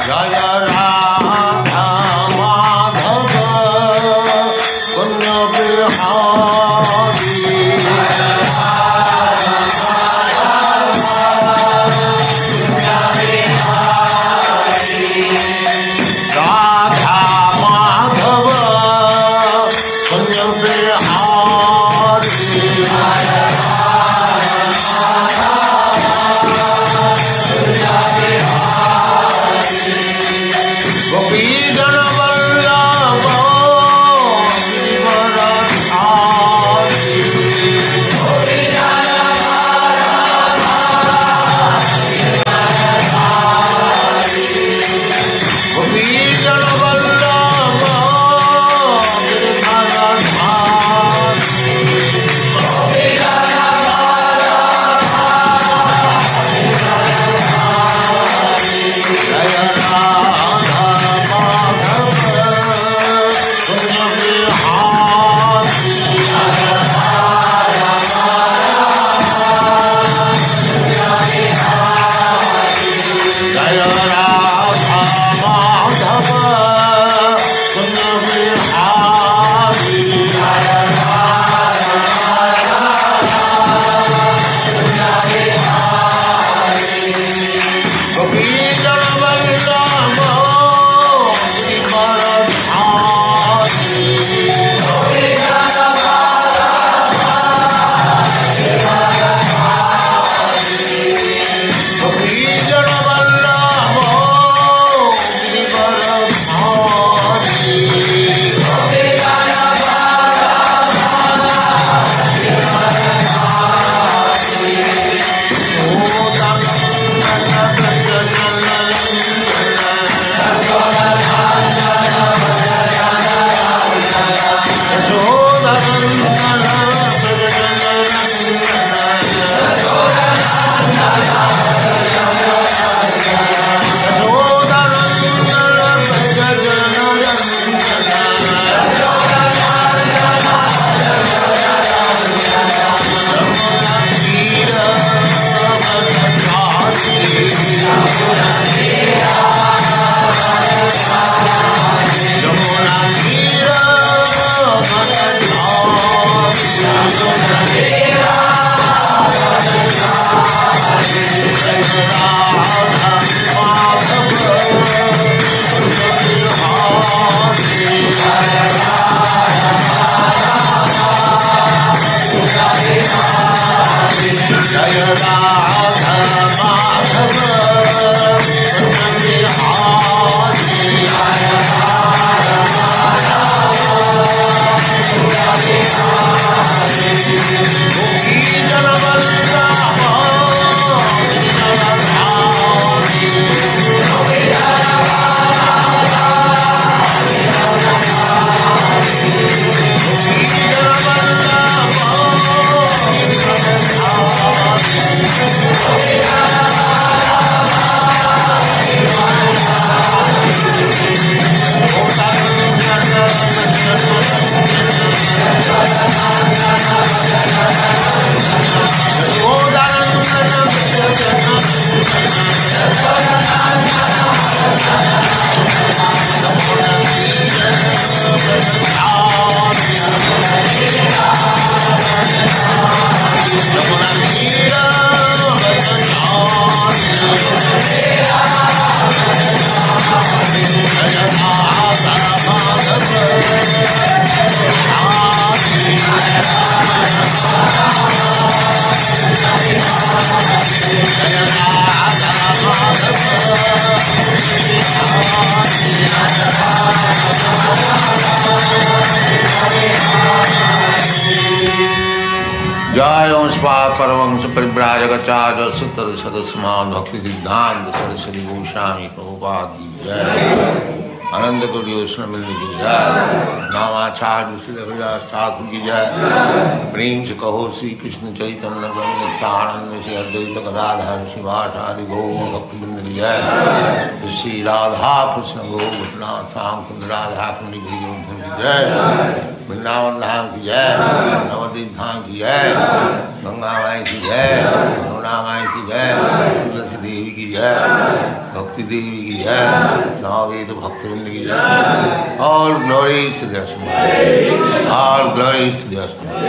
Jaya Radha Madhava Punya Bihari Radha Madhava Punya Bihari Gopi Jana Vallabha जय वंशपाद परमहंस परिव्राजकाचार्य सुतर सदस्यमान भक्ति सिद्धांत सरस्वती गोस्वामी प्रभुपाद की जय। आनंद कोटि वैष्णव मिलने की जय। नामाचार्य श्री हरिदास ठाकुर की जय। प्रेम से कहो श्री कृष्ण चैतन्य नित्यानंद श्री अद्वैत गदाधर शिवासादि गौर भक्तवृंद की जय। श्री राधा कृष्ण गोपनाथ श्याम कुंद राधा कुंड की जय। वृंदावन धाम की जय। नवदीप धाम की जय। गंगा माई की जय। यमुना माई की जय। तुलसी देवी की की जय, भक्ति देवी की जय, नावेद भक्तवृंद की जय। All glories to the Srimad. All glories to the Srimad.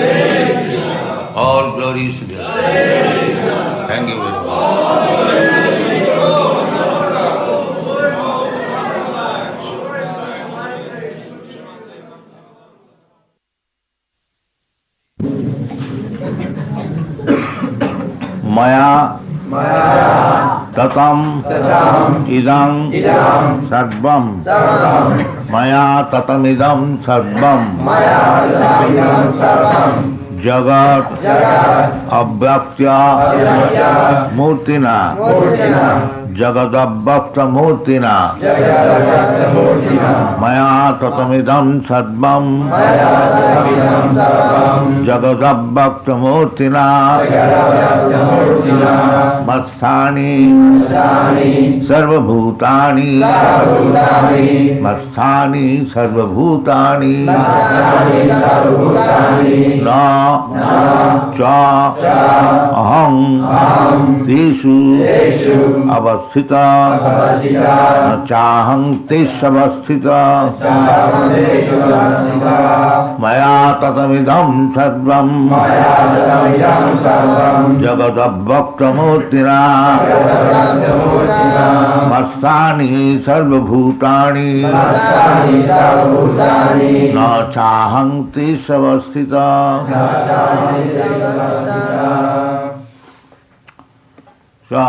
All glories to the Srimad. Thank you very much. Maya tatam idam sarvam Maya tatam idam sarvam Jagat abhyaktya murtina Jagat abhyakta murtina Maya tatam idam sarvam Jagat abhyakta murtina Masthani sarvabhutani Masthani sarvabhutani Na cha aham teshu avasthita na chaham tesh avasthita Maya tatamidam sarvam Jagat abhyakta murtina Masthani sarvabhutani Na chaham tesh avasthita So,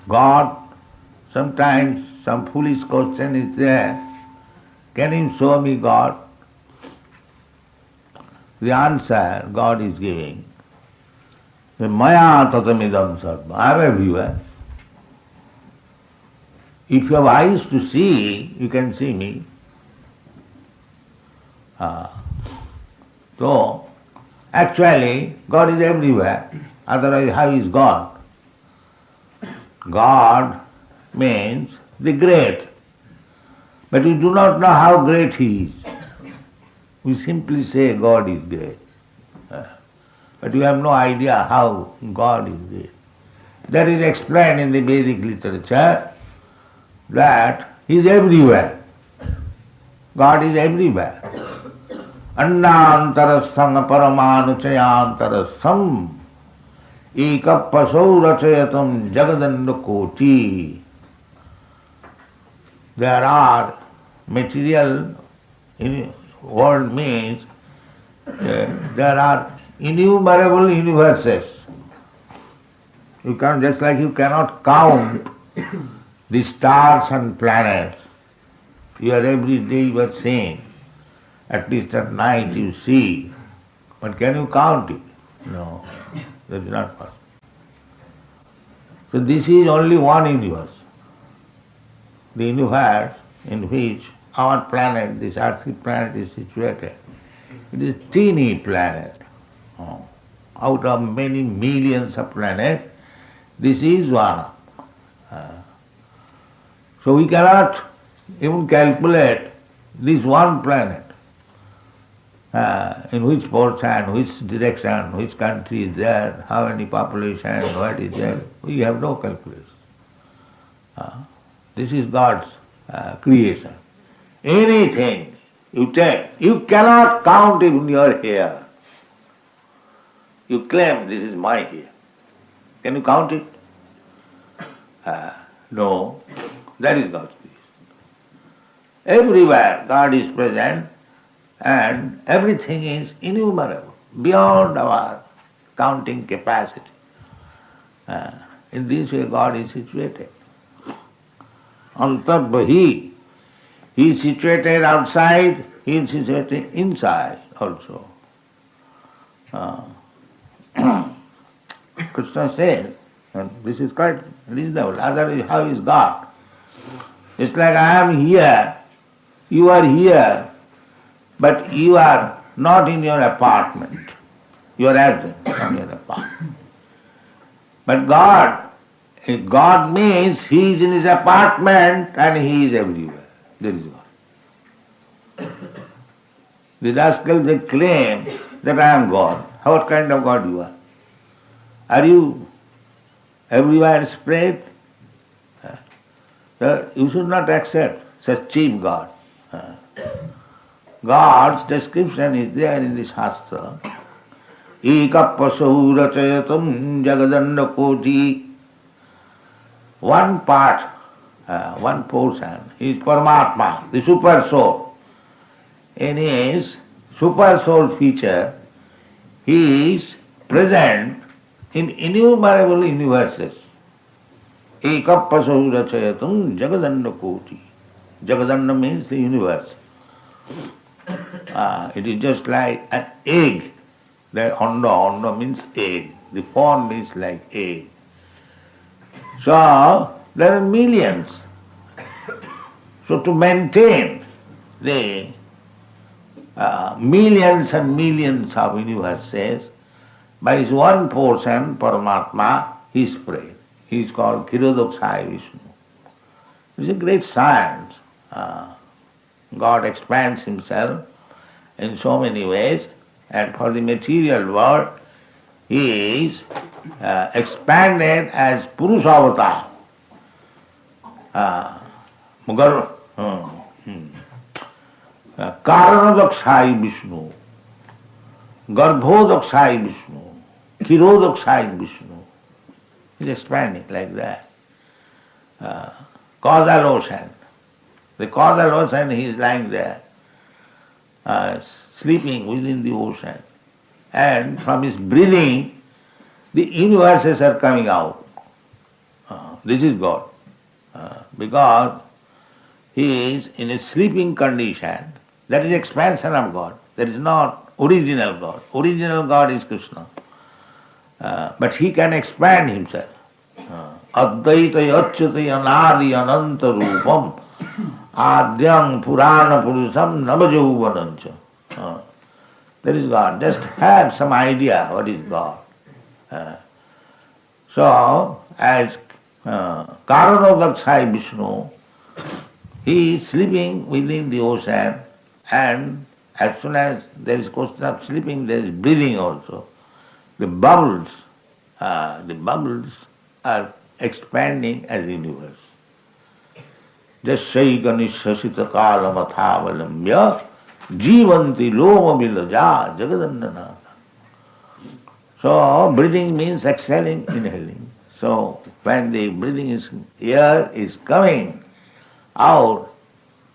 God, sometimes some foolish question is there, can you show me God? The answer God is giving, Maya tatamidam sarva, I am everywhere. If you have eyes to see, you can see me. So, actually, God is everywhere. Otherwise, how is God? God means the great. But we do not know how great He is. We simply say God is great. But we have no idea how God is great. That is explained in the Vedic literature that He is everywhere. God is everywhere. Annantarasthanga paramanuchayantarastham ekapasau rachayatam jagadandakoti. There are material world means there are innumerable universes. You can, just like you cannot count the stars and planets. You are every day you are seeing. At least at night you see. But can you count it? No, that is not possible. So this is only one universe. The universe in which our planet, this earthly planet is situated. It is a teeny planet. Out of many millions of planets, this is one. So we cannot even calculate this one planet. In which portion, which direction, which country is there, how many population, what is there. We have no calculation. This is God's creation. Anything you take, you cannot count even your hair. You claim this is my hair. Can you count it? No. That is God's creation. Everywhere God is present and everything is innumerable, beyond our counting capacity. In this way God is situated. Antarbhahi, He is situated outside, He is situated inside also. Krishna says, and this is quite reasonable, otherwise how is God? It's like I am here, you are here, but you are not in your apartment. You are absent from your apartment. But God means He is in His apartment and He is everywhere. There is God. The rascals, they claim that I am God. What kind of God you are? Are you everywhere spread. So you should not accept such cheap God. God's description is there in the Shastra. Ekapasau rachayatam jagadanda koti. One part, one portion is Paramatma, the super soul. In his super soul feature, he is present in innumerable universes. Ekapasau rachayatam jagadanda koti. Jagadanda means the universe. It is just like an egg. That anda means egg. The form is like egg. So there are millions. So to maintain the millions and millions of universes, by his one portion, Paramatma, he is spread. He is called Kirodoksai Vishnu. It's a great science. God expands himself in so many ways, and for the material world, he is expanded as Purusha avatar. Karanadaksai Vishnu, Garbhodaksai Vishnu, Kirodaksai Vishnu. He's expanding like that. Causal ocean. The causal ocean, he is lying there, sleeping within the ocean. And from his breathing, the universes are coming out. This is God. Because he is in a sleeping condition. That is expansion of God. That is not original God. Original God is Krishna. But he can expand himself. Advaita yachyate anadi ananta rupam adyam purana purusam navajauvanancha. That is God. Just have some idea what is God. So, as Karanadaksai Vishnu, he is sleeping within the ocean, and as soon as there is question of sleeping, there is breathing also. The bubbles are expanding as the universe. Jasyai ganishasita kalamathavalambya jivanti loma vilaja jagadandana. So breathing means exhaling, inhaling. So when the breathing is, air is coming out,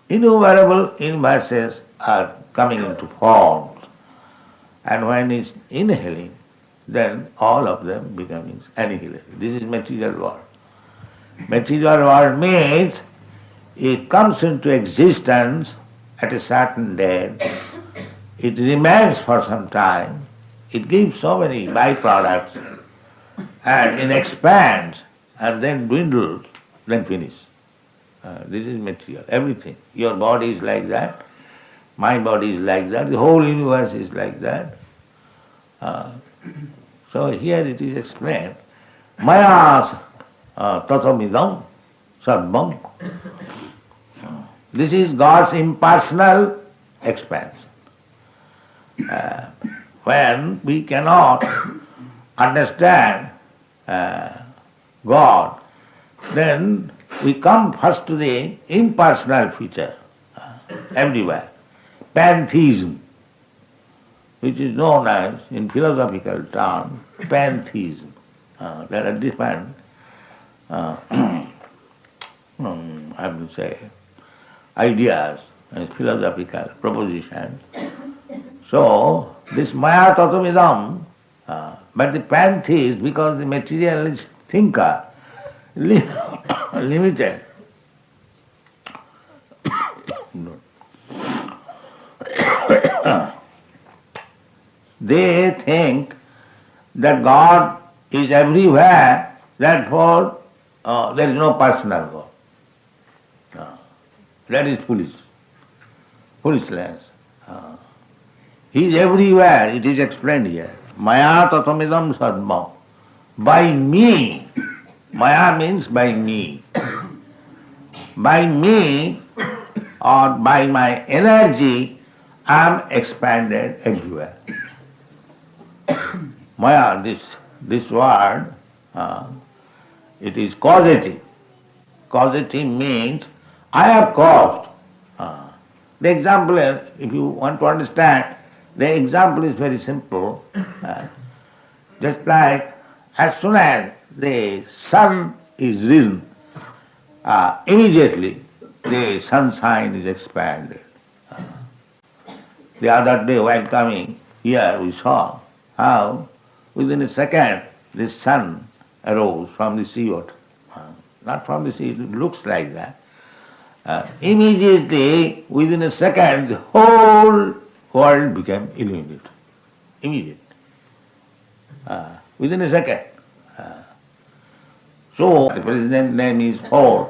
innumerable universes are coming into forms. And when it's inhaling, then all of them becoming annihilated. This is material world. Material world means it comes into existence at a certain date, it remains for some time, it gives so many byproducts, and it expands and then dwindles, then finish. This is material, everything. Your body is like that, my body is like that, the whole universe is like that. So here it is explained, Maya tatamidam sarvam. This is God's impersonal expansion. When we cannot understand God, then we come first to the impersonal feature everywhere. Pantheism, which is known as, in philosophical terms, pantheism. There are different, I would say, ideas and philosophical propositions. So, this Maya Tatamidam, but the pantheist, because the materialist thinker, limited. They think that God is everywhere, therefore there is no personal God. That is foolishness. He is everywhere, it is explained here. Maya tatamidam sarvam. By me, Maya means by me. By me, or by my energy, I am expanded everywhere. Maya, this word It is causative. Causative means I have caused. The example is, if you want to understand, the example is very simple. Just like as soon as the sun is risen, immediately the sunshine is expanded. The other day while coming here we saw how within a second the sun arose from the seawater. Not from the sea, it looks like that. Immediately, within a second, the whole world became illuminated. Immediately. Within a second. So, the president's name is Hare.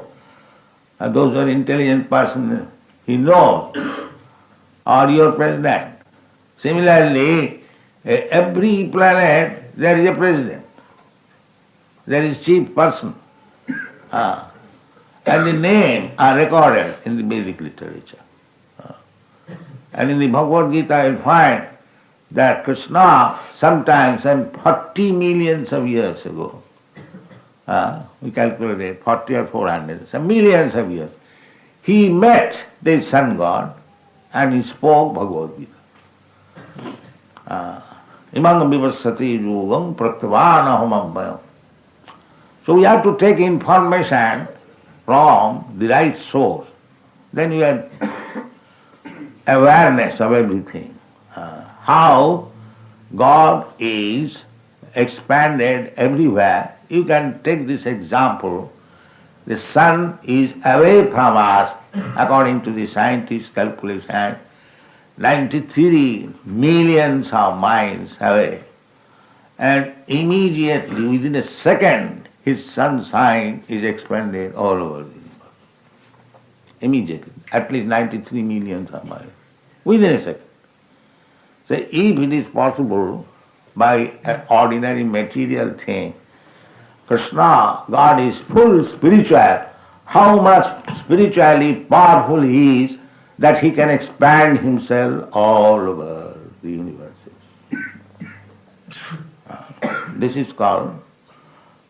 Those who are intelligent person, he knows, or your president. Similarly, every planet, there is a president. There is chief person. And the names are recorded in the Vedic literature. And in the Bhagavad Gita you'll find that Krishna sometimes, some 40 millions of years ago, we calculated 40 or 400, some millions of years, he met the sun god and he spoke Bhagavad Gita. Imang vivasati yugam praktavana homabhayam. So we have to take information from the right source. Then you have awareness of everything. How God is expanded everywhere. You can take this example. The sun is away from us, according to the scientists' calculation, 93 millions of miles away. And immediately, within a second, his sunshine is expanded all over the universe. Immediately, at least 93 millions of miles, within a second. So if it is possible by an ordinary material thing, Krishna, God is full spiritual, how much spiritually powerful he is that he can expand himself all over the universes. This is called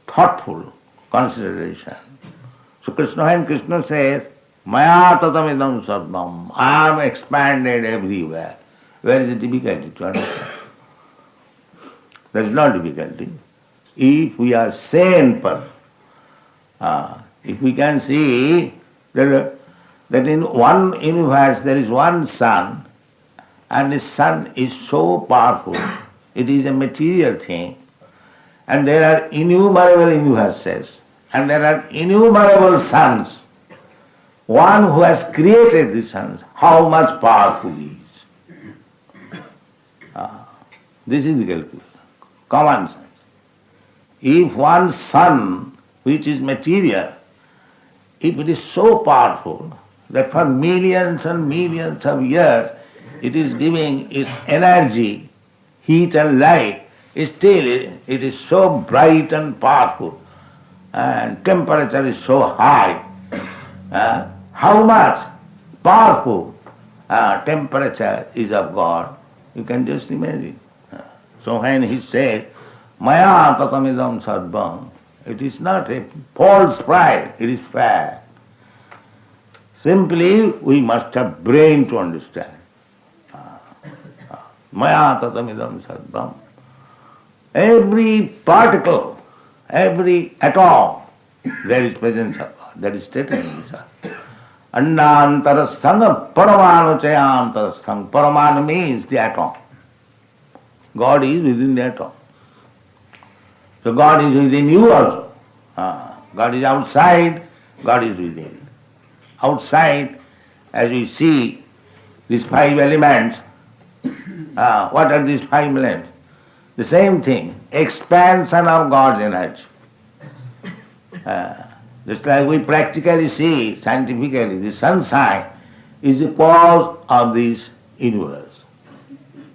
thoughtful consideration. So Krishna, when Krishna says, Maya tatamidam sarvam, I am expanded everywhere. Where is the difficulty to understand? There is no difficulty. If we are sane person, if we can see that in one universe there is one sun, and the sun is so powerful, it is a material thing, and there are innumerable universes, and there are innumerable suns. One who has created the suns, how much powerful he is. This is the calculation, common sense. If one sun, which is material, if it is so powerful that for millions and millions of years it is giving its energy, heat and light, still it is so bright and powerful, and temperature is so high. How much powerful temperature is of God, you can just imagine. So when he said, Maya tatamidam sarvam, it is not a false pride, it is fact. Simply we must have brain to understand. Maya tatamidam sarvam. Every particle, every atom, there is presence of God. That is stated in this. Andantarasthanga paramanu chayantarasthang. Paramanu means the atom. God is within the atom. So God is within you also. God is outside, God is within. Outside, as we see these five elements, what are these five elements? The same thing, expansion of God's energy. Just like we practically see, scientifically, the sunshine is the cause of this universe.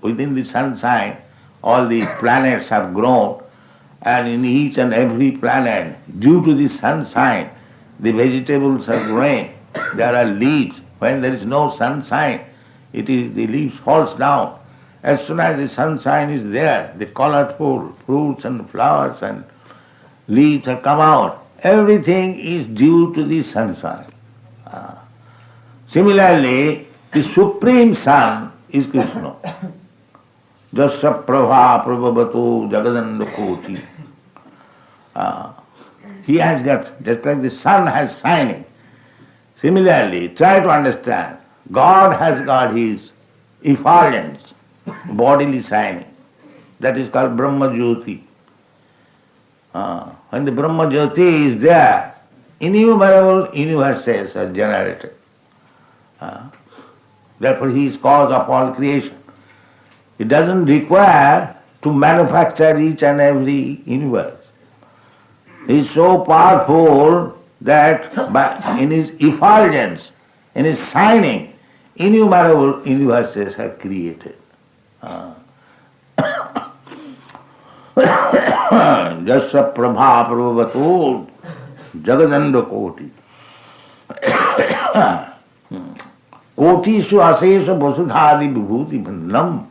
Within the sunshine, all the planets have grown, and in each and every planet, due to the sunshine, the vegetables are growing. There are leaves. When there is no sunshine, the leaves falls down. As soon as the sunshine is there, the colorful fruits and flowers and leaves have come out, everything is due to the sunshine. Similarly, the Supreme Sun is Krishna. Jasya prabha prabhavatu jagadanda koti. He has got, just like the sun has shining. Similarly, try to understand, God has got his effulgence, bodily shining. That is called Brahma Jyoti. When the Brahma Jyoti is there, innumerable universes are generated. Therefore he is cause of all creation. It doesn't require to manufacture each and every universe. He is so powerful that in his effulgence, in his shining, innumerable universes are created. Jasya prabha prabhavatu jagadanda koti. Kotishu asesha vasudhadi vibhuti bhannam.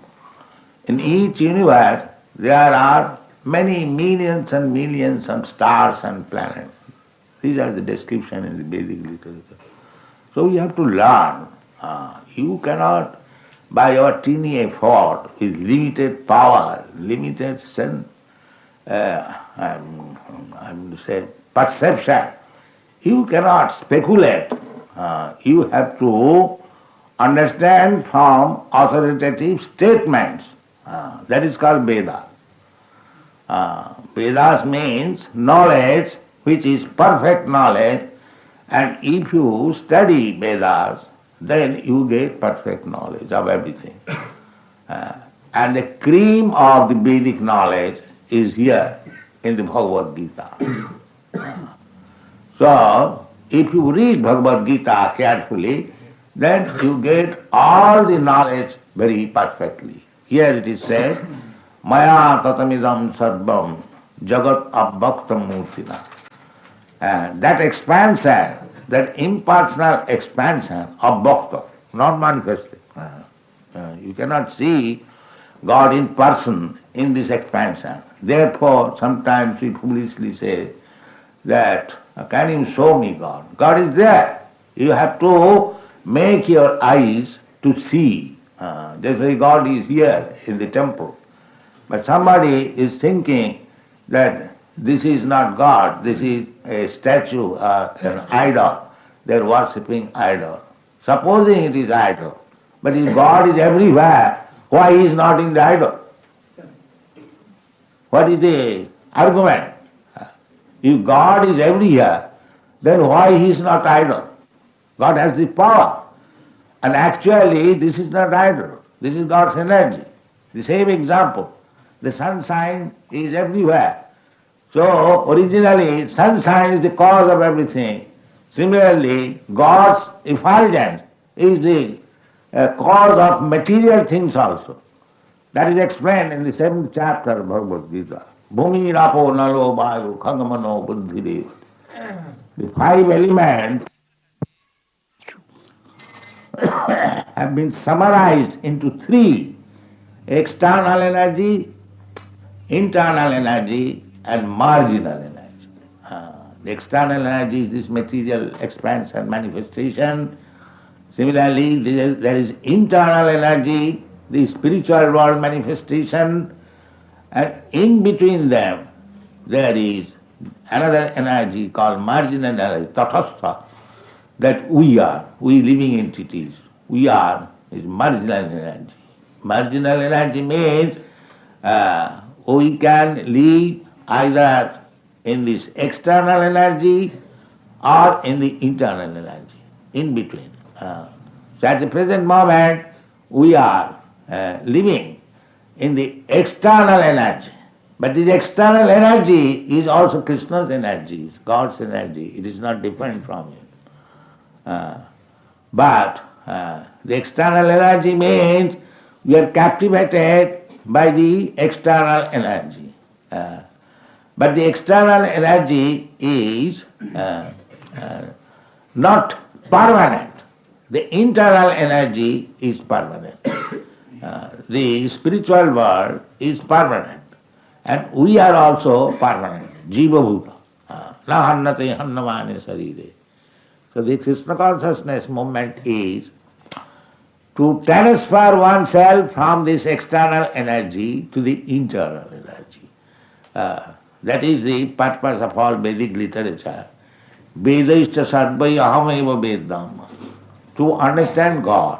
In each universe there are many millions and millions of stars and planets. These are the description in the Vedic literature. So you have to learn. You cannot, by your teeny effort, with limited power, limited sense, perception, you cannot speculate. You have to understand from authoritative statements. That is called Veda. Vedas means knowledge which is perfect knowledge, and if you study Vedas, then you get perfect knowledge of everything. And the cream of the Vedic knowledge is here in the Bhagavad Gita. So, if you read Bhagavad Gita carefully, then you get all the knowledge very perfectly. Here it is said, Maya tatamidam sarvam jagat abhaktam murtina. That expansion, that impersonal expansion of bhakta, not manifested. You cannot see God in person in this expansion. Therefore, sometimes we foolishly say that, can you show me God? God is there. You have to make your eyes to see. That's why God is here in the temple. But somebody is thinking that this is not God, this is a statue, an idol. They are worshipping idol. Supposing it is idol, but if God is everywhere, why he is not in the idol? What is the argument? If God is everywhere, then why he is not idol? God has the power. And actually this is not idol, this is God's energy. The same example, the sunshine is everywhere. So originally sunshine is the cause of everything. Similarly, God's effulgence is the cause of material things also. That is explained in the 7th chapter of Bhagavad Gita. Bhumi rapo nalo vayu khagamano buddhideva. The 5 elements have been summarized into 3: external energy, internal energy, and marginal energy. The external energy is this material expansion, manifestation. Similarly, there is internal energy, the spiritual world manifestation, and in between them there is another energy called marginal energy, tathastha, that we living entities, is marginal energy. Marginal energy means we can live either in this external energy or in the internal energy, in between. So at the present moment we are living in the external energy. But this external energy is also Krishna's energy, is God's energy. It is not different from it. But the external energy means we are captivated by the external energy. But the external energy is not permanent. The internal energy is permanent. The spiritual world is permanent. And we are also permanent, jiva bhuta. na hannate hannamane sarire. So the Krishna consciousness movement is to transfer oneself from this external energy to the internal energy. That is the purpose of all Vedic literature. Vedaishta sarvai ahameva vedam. To understand God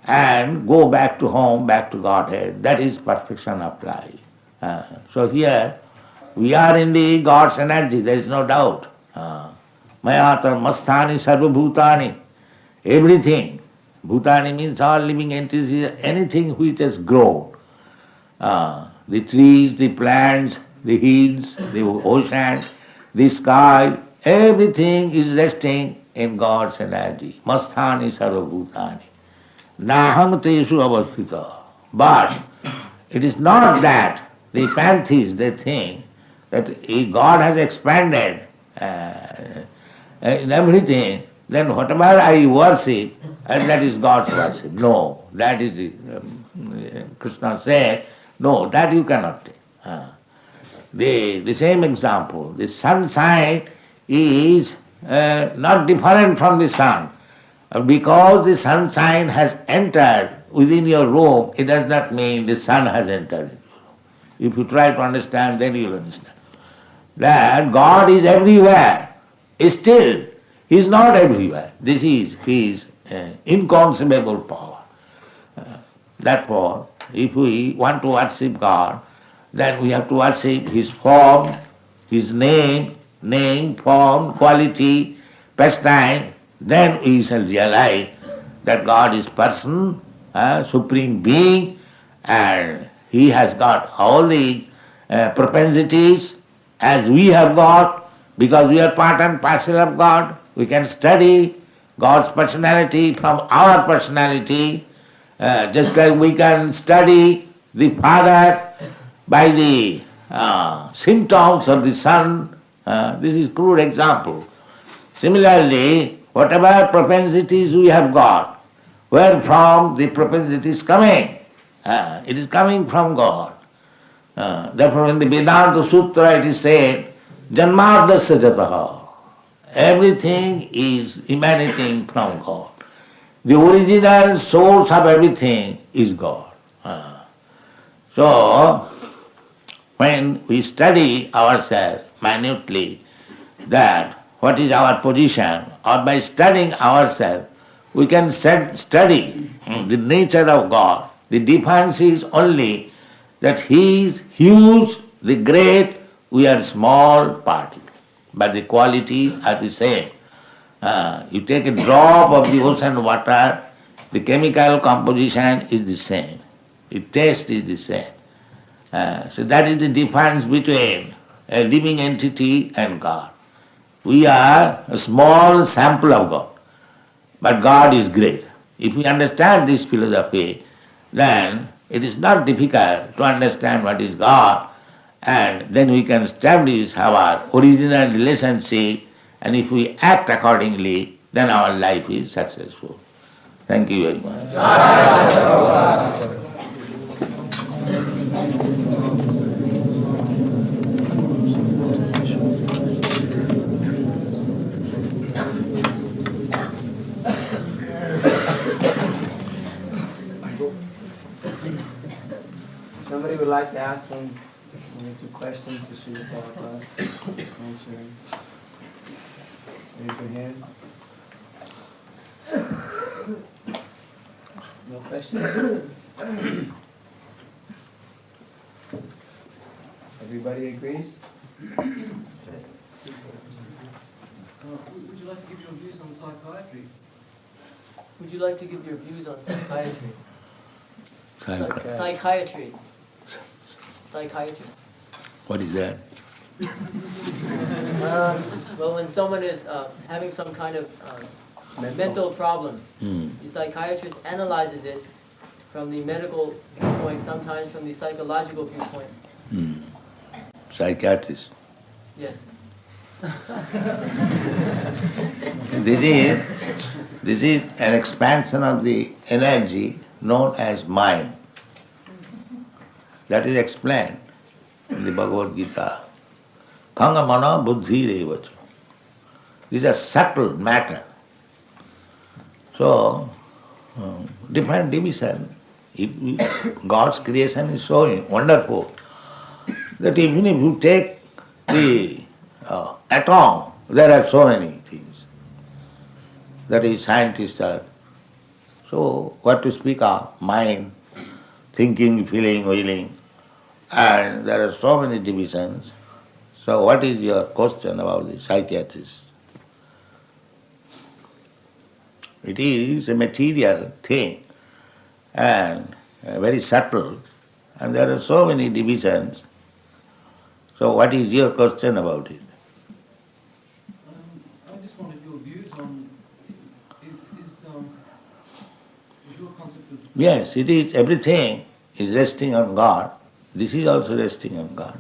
and go back to home, back to Godhead. That is perfection of life. So here we are in the God's energy, there is no doubt. Mayatar masthani sarva bhutani. Everything. Bhutani means all living entities, anything which has grown. The trees, the plants, the hills, the ocean, the sky, everything is resting in God's energy. Masthani sarva bhutani. Nahang teshu avasthita. But it is not that the pantheists, they think that if God has expanded in everything, then whatever I worship, and that is God's worship. No, that is, Krishna said, no, that you cannot take. The same example, the sunshine is not different from the sun. Because the sunshine has entered within your room, it does not mean the sun has entered. If you try to understand, then you will understand. That God is everywhere. Still, He is not everywhere. This is His inconceivable power. Therefore, if we want to worship God, then we have to worship His form, His name, form, quality, pastime. Then we shall realize that God is person, supreme being, and He has got all the propensities as we have got, because we are part and parcel of God. We can study God's personality from our personality, just like we can study the Father by the symptoms of the Son. This is crude example. Similarly, whatever propensities we have got, where from the propensity is coming? It is coming from God. Therefore in the Vedanta Sutra it is said, Janmadasya jataha. Everything is emanating from God. The original source of everything is God. So, when we study ourselves minutely, that what is our position, or by studying ourselves, we can study the nature of God. The difference is only that He is huge, the great, we are small particle, but the qualities are the same. You take a drop of the ocean water, the chemical composition is the same, the taste is the same. So that is the difference between a living entity and God. We are a small sample of God, but God is great. If we understand this philosophy, then it is not difficult to understand what is God, and then we can establish our original relationship, and if we act accordingly, then our life is successful. Thank you very much. Somebody would like to ask one or two questions to Srila Prabhupada? Answering. Raise your hand. No questions? Everybody agrees? Would you like to give your views on psychiatry? Would you like to give your views on psychiatry? Psychiatry. Psychiatrist. What is that? Well, when someone is having some kind of mental problem, the psychiatrist analyzes it from the medical viewpoint, sometimes from the psychological viewpoint. Psychiatrist. Yes. This is an expansion of the energy known as mind. That is explained in the Bhagavad Gita. Khanga mana buddhi revacha. These are subtle matter. So, different division. God's creation is so wonderful that even if you take the atom, there are so many things. That is, scientists are. So, what to speak of? Mind, thinking, feeling, willing, and there are so many divisions. So, what is your question about the psychiatrist? It is a material thing and very subtle, and there are so many divisions. So, what is your question about it? I just wanted your views on is your concept of Yes, it is. Everything is resting on God. This is also resting on God.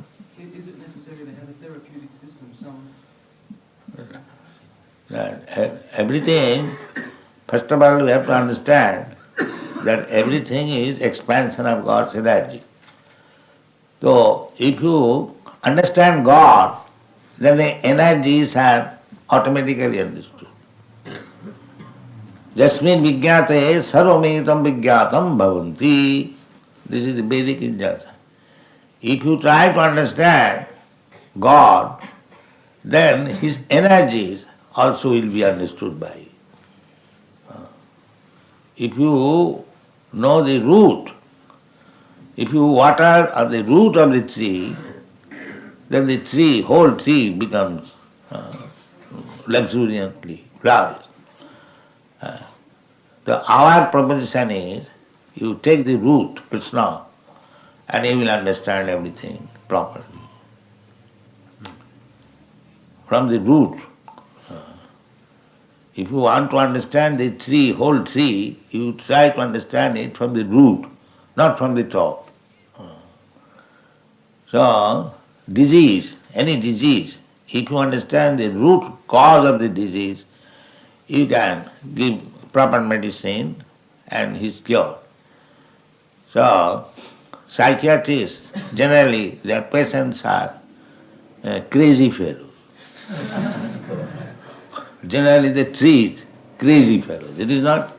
is it necessary to have a therapeutic system? Everything, first of all, we have to understand that everything is expansion of God's energy. So, if you understand God, then the energies are automatically understood. Jasmin vijñāte sarvamētam vijñātam bhavanti. This is the Vedic injunction. If you try to understand God, then His energies also will be understood by you. If you know the root, if you water on the root of the tree, then the tree, whole tree becomes luxuriantly flourished. So our proposition is, you take the root, Krishna, and you will understand everything properly. From the root. If you want to understand the tree, whole tree, you try to understand it from the root, not from the top. So, disease, any disease, if you understand the root cause of the disease, you can give proper medicine and his cure. So, psychiatrists, generally, their patients are crazy fellows. Generally they treat crazy fellows. It is not.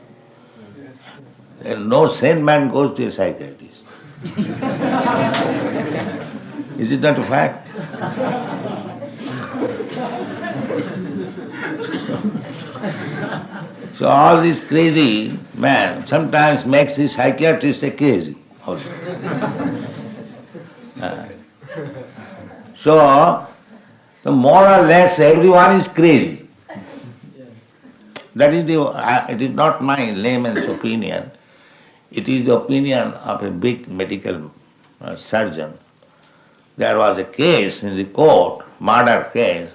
No sane man goes to a psychiatrist. Is it not a fact? So all this crazy man sometimes makes the psychiatrist a crazy also. So more or less everyone is crazy. That is it is not my layman's opinion. It is the opinion of a big medical surgeon. There was a case in the court, murder case.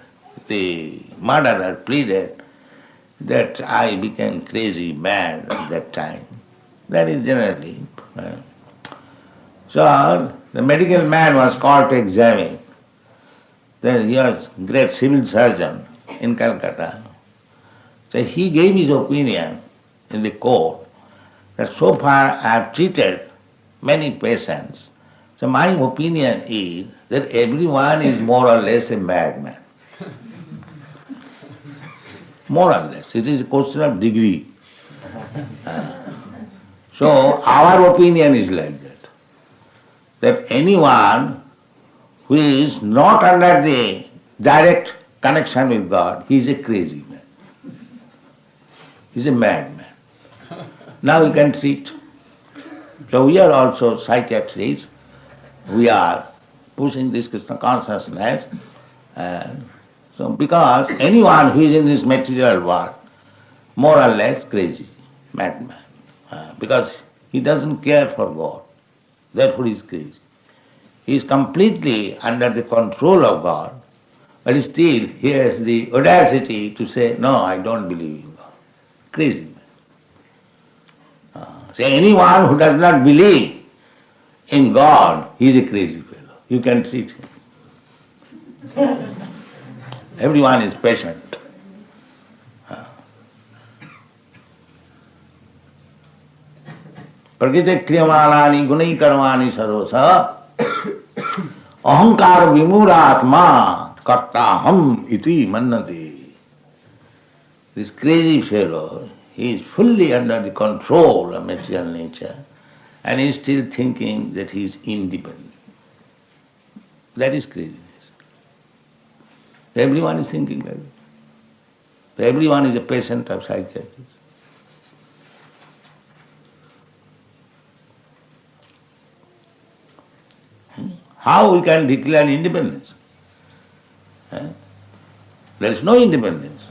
The murderer pleaded that I became crazy, mad at that time. That is generally. So the medical man was called to examine. Then he was a great civil surgeon in Calcutta. So he gave his opinion in the court that so far I have treated many patients. So my opinion is that everyone is more or less a madman. More or less. It is a question of degree. So our opinion is like that. That anyone who is not under the direct connection with God, he is a crazy man. He is a madman. Now we can treat. So we are also psychiatrists. We are pushing this Krishna consciousness. So because anyone who is in this material world, more or less crazy, madman. Because he doesn't care for God. Therefore he is crazy. He is completely under the control of God, but still he has the audacity to say, no, I don't believe in God. Crazy man. So anyone who does not believe in God, he is a crazy fellow. You can treat him. Everyone is patient. Prakriti kriyamanani gunai karmani sarosa ahankar vimura atma kartaham iti mannati. This crazy fellow, he is fully under the control of material nature and he is still thinking that he is independent. That is craziness. Everyone is thinking like that. Everyone is a patient of psychiatry. How we can declare independence? There is no independence.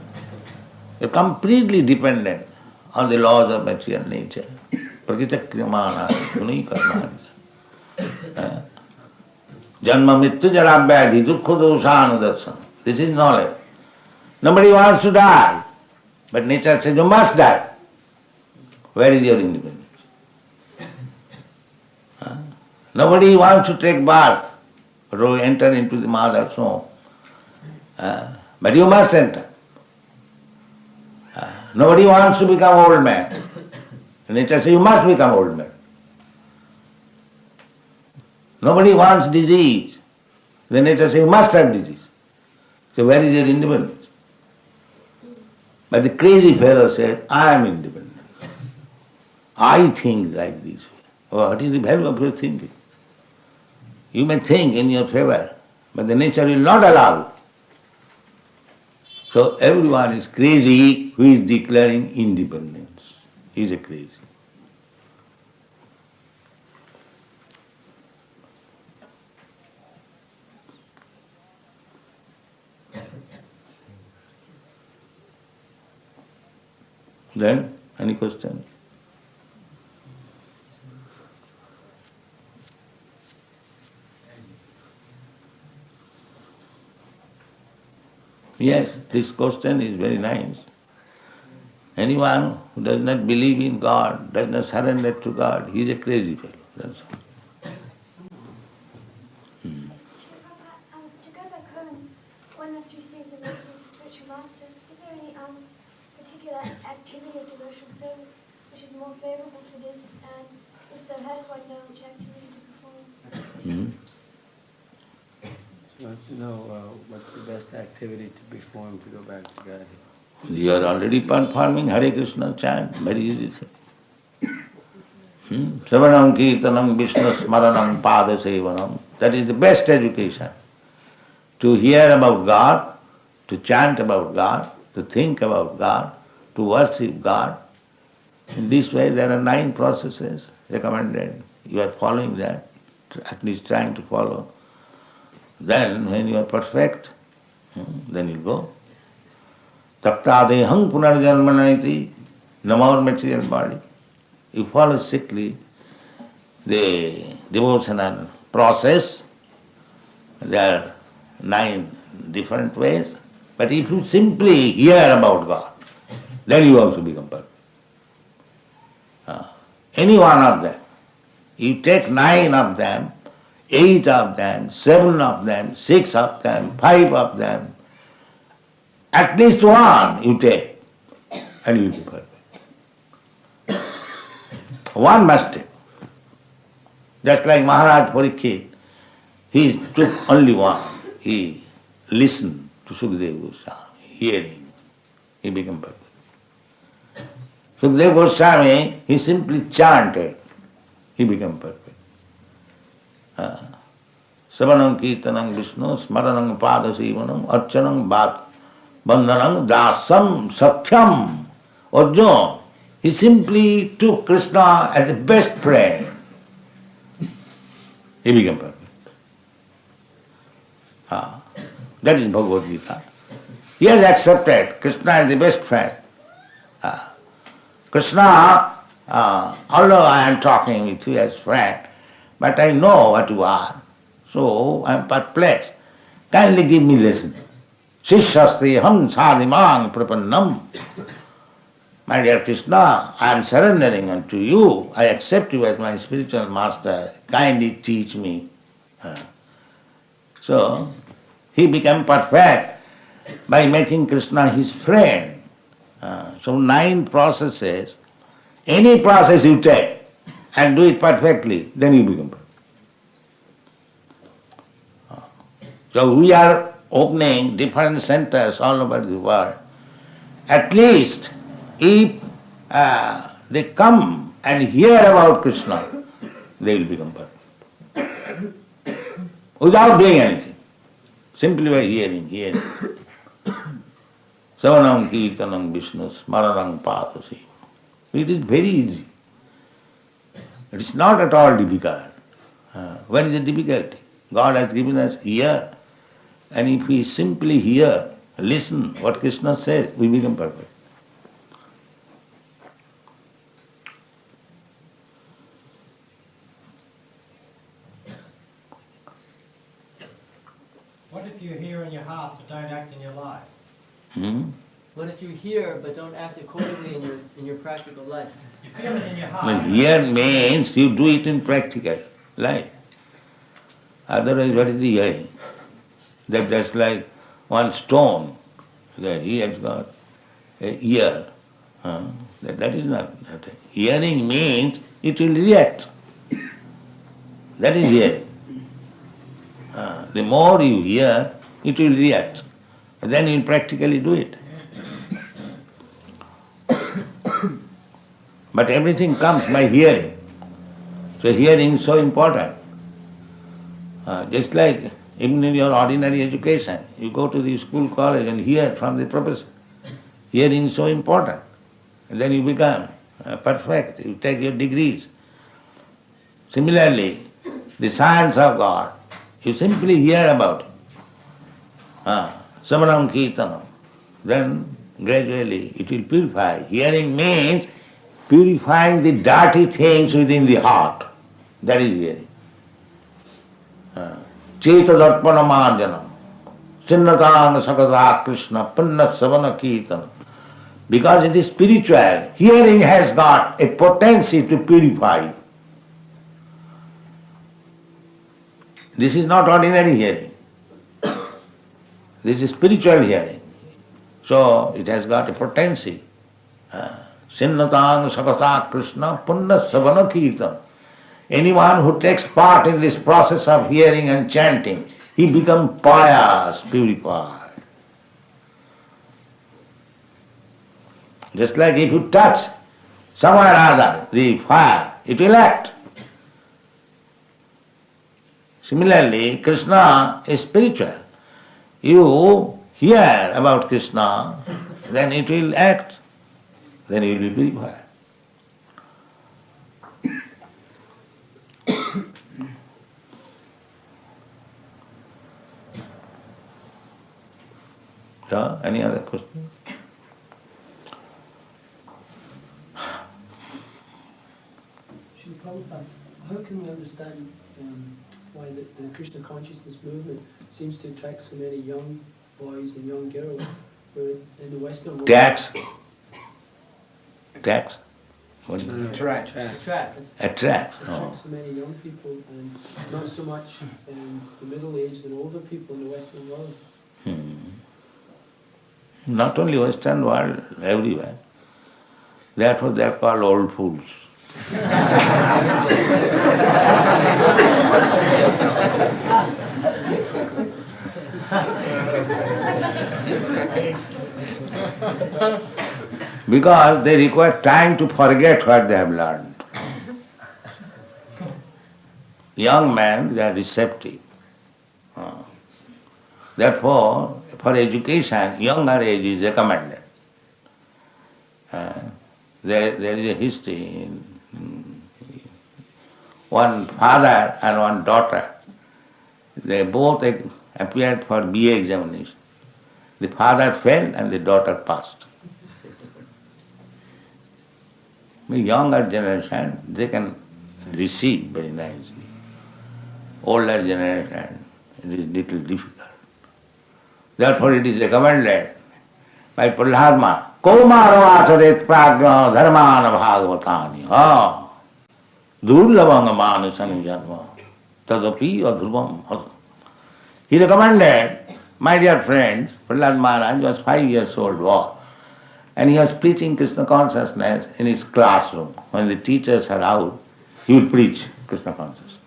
You are completely dependent on the laws of material nature. Prakritakryamana gunai karmani. Janma mrityu jara vyadhi dukkha dosana darsana. This is knowledge. Nobody wants to die, but nature says you must die. Where is your independence? Nobody wants to take birth or to enter into the mother's home. But you must enter. Nobody wants to become old man. Nature says you must become old man. Nobody wants disease. The nature says you must have disease. So where is your independence? But the crazy fellow says, I am independent. I think like this. What is the value of your thinking? You may think in your favor, but the nature will not allow. So everyone is crazy who is declaring independence. He is a crazy. Then, any question? Yes, this question is very nice. Anyone who does not believe in God, does not surrender to God, he is a crazy fellow. That's all. To go back home, one must receive the blessing of the spiritual master. Is there any particular activity or devotional service which is more favorable to this? And if so, how does one know which activity to perform? She wants to know what's the best activity to perform to go back to God. You are already performing HareKrishna chant, very easy thing. Shravanam Kirtanam Vishnu Smaranam Pada Sevanam. That is the best education. To hear about God, to chant about God, to think about God, to worship God. In this way there are 9 processes recommended. You are following that, at least trying to follow. Then when you are perfect, then you go. Taktadehang punarjanmanaiti, no more material body. You follow strictly the devotional process. There are 9 different ways. But if you simply hear about God, then you also become perfect. Any one of them. You take 9 of them, 8 of them, 7 of them, 6 of them, 5 of them. At least one you take, and you will be perfect. One must take. Just like Maharaj Parikshit, he took only one. He listened to Sukadeva Goswami, hearing, he became perfect. Sukadeva Goswami, he simply chanted, he became perfect. Savanam Kirtanam Vishnu, Smaranam Pada Sevanam, Archanam Bandhanam Dasam Sakhyam. Arjuna, he simply took Krishna as a best friend. He became perfect. That is Bhagavad Gita. He has accepted Krishna as the best friend. Krishna, although I am talking with you as friend, but I know what you are. So I am perplexed. Kindly give me lesson. Shishyasti ham sadhimang prapannam. My dear Krishna, I am surrendering unto you. I accept you as my spiritual master. Kindly teach me. So he became perfect by making Krishna his friend. So 9 processes. Any process you take and do it perfectly, then you become perfect. So we are opening different centers all over the world. At least if they come and hear about Krishna, they will become perfect. Without doing anything. Simply by hearing. Savanam kirtanam Vishnu smaranam padasi. It is very easy. It is not at all difficult. Where is the difficulty? God has given us ear, and if we simply hear, listen what Krishna says, we become perfect. What if you hear in your heart but don't act in your life? What if you hear but don't act accordingly in your practical life? You feel it in your heart. Well, hear means you do it in practical life. Otherwise, what is the hearing? That's like one stone that he has got an ear. That is not. Hearing means it will react. That is hearing. The more you hear, it will react. And then you will practically do it. But everything comes by hearing. So hearing is so important. Just like even in your ordinary education, you go to the school, college and hear from the professor. Hearing is so important. And then you become perfect, you take your degrees. Similarly, the science of God, you simply hear about it. Samanam Kirtanam. Then gradually it will purify. Hearing means purifying the dirty things within the heart. That is hearing. Cheta darpana marjanam. Sinnatang sakata Krishna punna savana kirtanam. Because it is spiritual, hearing has got a potency to purify. This is not ordinary hearing. This is spiritual hearing. So it has got a potency. Sinnatang sakata Krishna punna savana kirtanam. Anyone who takes part in this process of hearing and chanting, he becomes pious, purified. Just like if you touch somewhere or other the fire, it will act. Similarly, Krishna is spiritual. You hear about Krishna, then it will act, then you will be purified. So, any other question? Srila Prabhupada, how can we understand why the Krishna consciousness movement seems to attract so many young boys and young girls, where in the Western world... Tax. What is it? Attract. Attract. No. attracts so many young people and not so much the middle-aged and older people in the Western world. Not only Western world, everywhere. Therefore they are called old fools. Because they require time to forget what they have learned. Young men, they are receptive. Therefore, for education, younger age is recommended. There is a history. One father and one daughter, they both appeared for BA examination. The father failed and the daughter passed. The younger generation, they can receive very nicely. Older generation, it is little difficult. Therefore it is recommended by Prahlad, Komaro acharet pragya dharmana bhagavatani. Durlabanga manusani janma tadapi adhruvam. He recommended, my dear friends, Prahlad Maharaj was 5 years old, and he was preaching Krishna consciousness in his classroom. When the teachers are out, he would preach Krishna consciousness.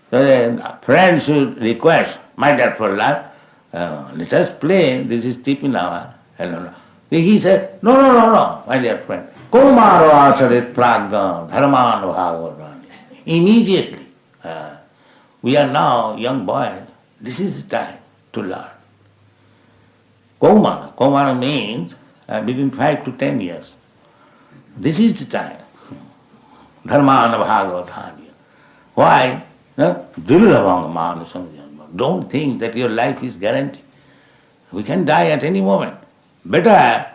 So the friends should request, my dear Prahlad, Let us play, this is Tipinavar. He said, no, my dear friend. Kumaro asarit pragga dharman bhagavatam. Immediately, we are now young boys, this is the time to learn. Kaumara means between 5 to 10 years. This is the time. Dharman bhagavatam. Why? Don't think that your life is guaranteed. We can die at any moment. Better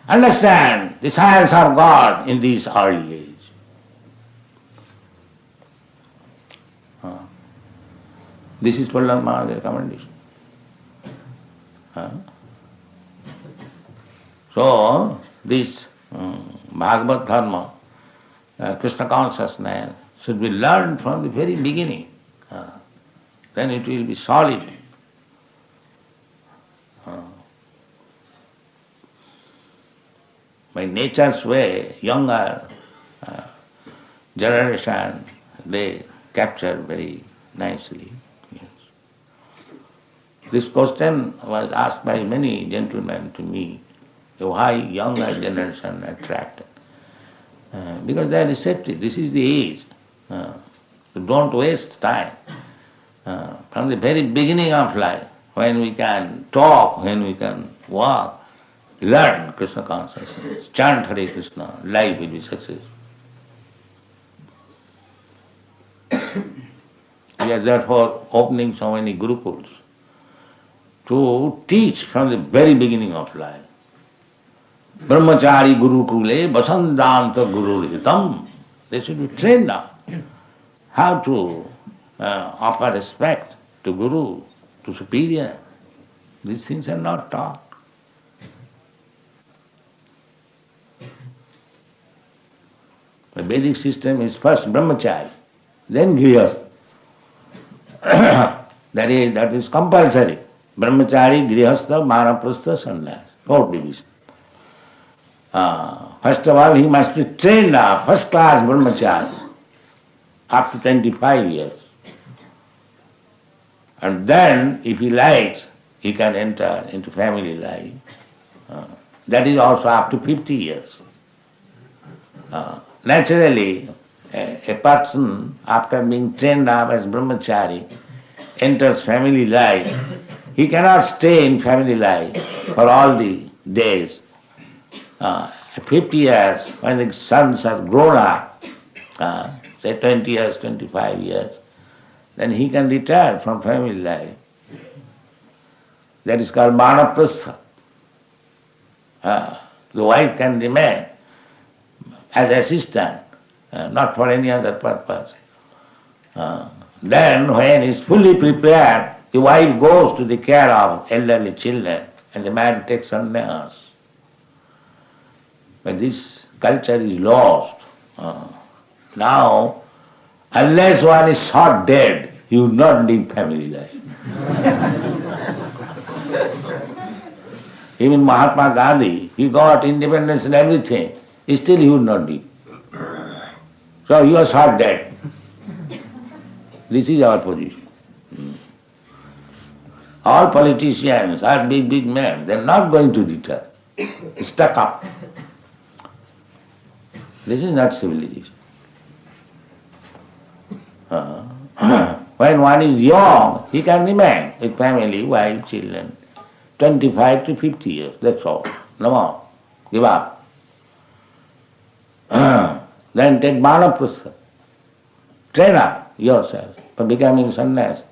understand the science of God in this early age. This is Prahlad Maharaj's recommendation. So, this Bhagavad Dharma, Krishna consciousness, should be learned from the very beginning. Then it will be solid. By nature's way, younger generation, they capture very nicely. Yes. This question was asked by many gentlemen to me, why younger generation attracted? Because they are receptive. This is the age. So don't waste time. From the very beginning of life, when we can talk, when we can walk, learn Krishna consciousness, chant Hare Krishna, life will be successful. We are therefore opening so many gurukuls to teach from the very beginning of life. Brahmachari gurukule vasandanta guru hitam. They should be trained up how to offer respect to guru, to superior. These things are not taught. The Vedic system is first brahmachari, then grihastha. that is compulsory. Brahmachari, grihastha, vanaprastha, sannyas. 4 divisions. First of all, he must be trained up, first class brahmachari, up to 25 years. And then, if he likes, he can enter into family life. That is also up to 50 years. Naturally, a person, after being trained up as brahmachari, enters family life. He cannot stay in family life for all the days. 50 years, when the sons are grown up, say 20 years, 25 years, then he can retire from family life. That is called vanaprastha. The wife can remain as assistant, not for any other purpose. Then when he is fully prepared, the wife goes to the care of elderly children and the man takes sannyas. But this culture is lost. Now, unless one is shot dead, you will not live family life. Even Mahatma Gandhi, he got independence and everything, still he would not live. So he was shot dead. This is our position. All politicians are big men, they are not going to retire. Stuck up. This is not civilization. When one is young, he can remain with family, wife, children, 25 to 50 years, that's all. No more. Give up. Then take vanaprastha. Train up yourself for becoming sannyas.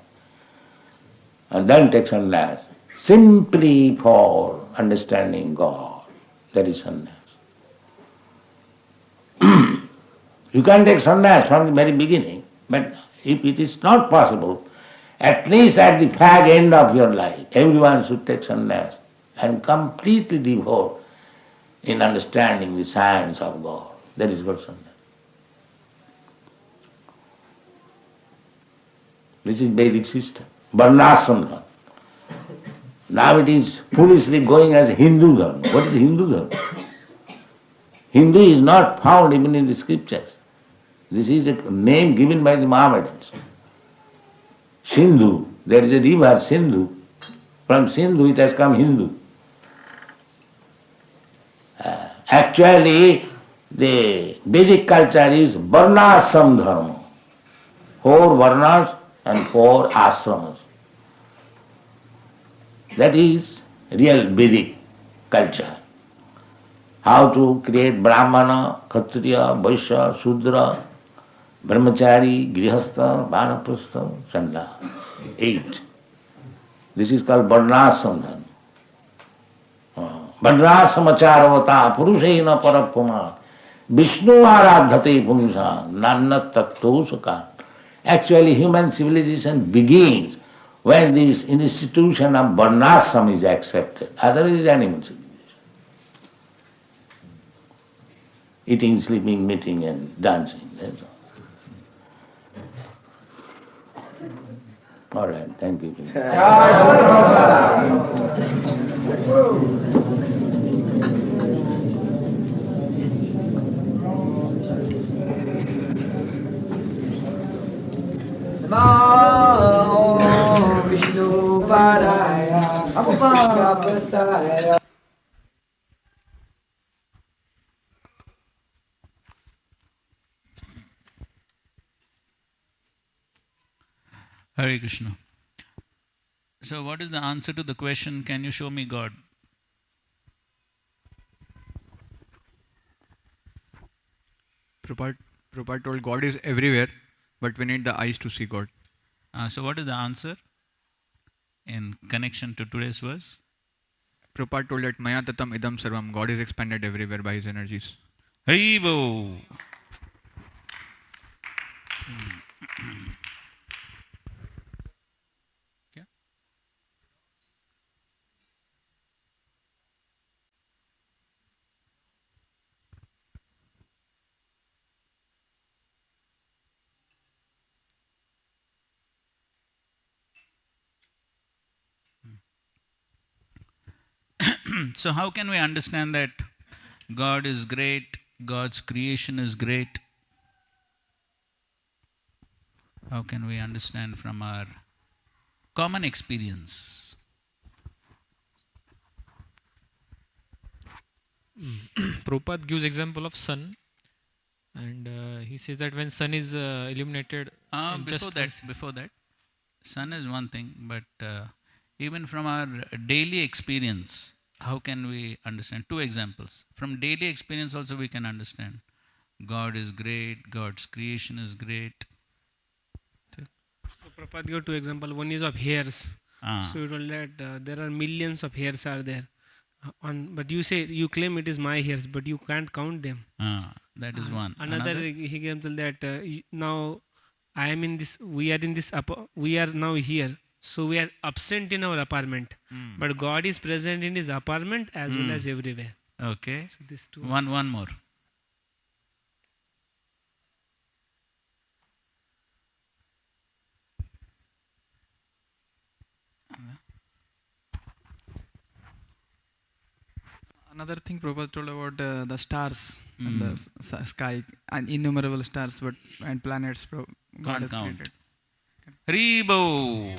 And then take sannyas. Simply for understanding God. That is sannyas. You can take sannyas from the very beginning, but if it is not possible, at least at the fag end of your life, everyone should take sannyas and completely devote in understanding the science of God. That is good sannyas. This is Vedic system. Varnasana. Now it is foolishly going as Hindu dharma. What is Hindu dharma? Hindu is not found even in the scriptures. This is a name given by the Mohammedans. Sindhu, there is a river Sindhu. From Sindhu it has come Hindu. Actually, the Vedic culture is varnashram dharma. 4 varnas and 4 ashramas. That is real Vedic culture. How to create Brahmana, Kshatriya, Vaishya, Shudra, Brahmachari, Grihastha, Vanaprastha, Sannyasin. 8. This is called varnashram dharma. Varnashramacharvata purushena parapama Vishnu aradhate punsa nanna tattosaka. Actually, human civilization begins when this institution of varnashram is accepted. Otherwise, animal civilization. Eating, sleeping, meeting and dancing. That's all. All right, thank you. Namo Vishnu Padaya Krishna Prastaya. Hare Krishna. So what is the answer to the question, can you show me God? Prabhupada told God is everywhere, but we need the eyes to see God. So what is the answer in connection to today's verse? Prabhupada told that Maya Tatam Idam Sarvam, God is expanded everywhere by his energies. Haribo! So how can we understand that God is great, God's creation is great? How can we understand from our common experience? Prabhupada gives example of sun, and he says that when sun is illuminated, before that, sun is one thing, but even from our daily experience, how can we understand? 2 examples. From daily experience also we can understand. God is great, God's creation is great. So Prabhupada gave 2 examples. One is of hairs. So you told that there are millions of hairs are there. But you claim it is my hairs, but you can't count them. That is one. Another he gave that now I am in this. We are in this. We are now here. So we are absent in our apartment, but God is present in his apartment as well as everywhere. Okay. So this 2. One more. Another thing Prabhupada told about the stars and the sky, and innumerable stars and planets God has created. Haribo!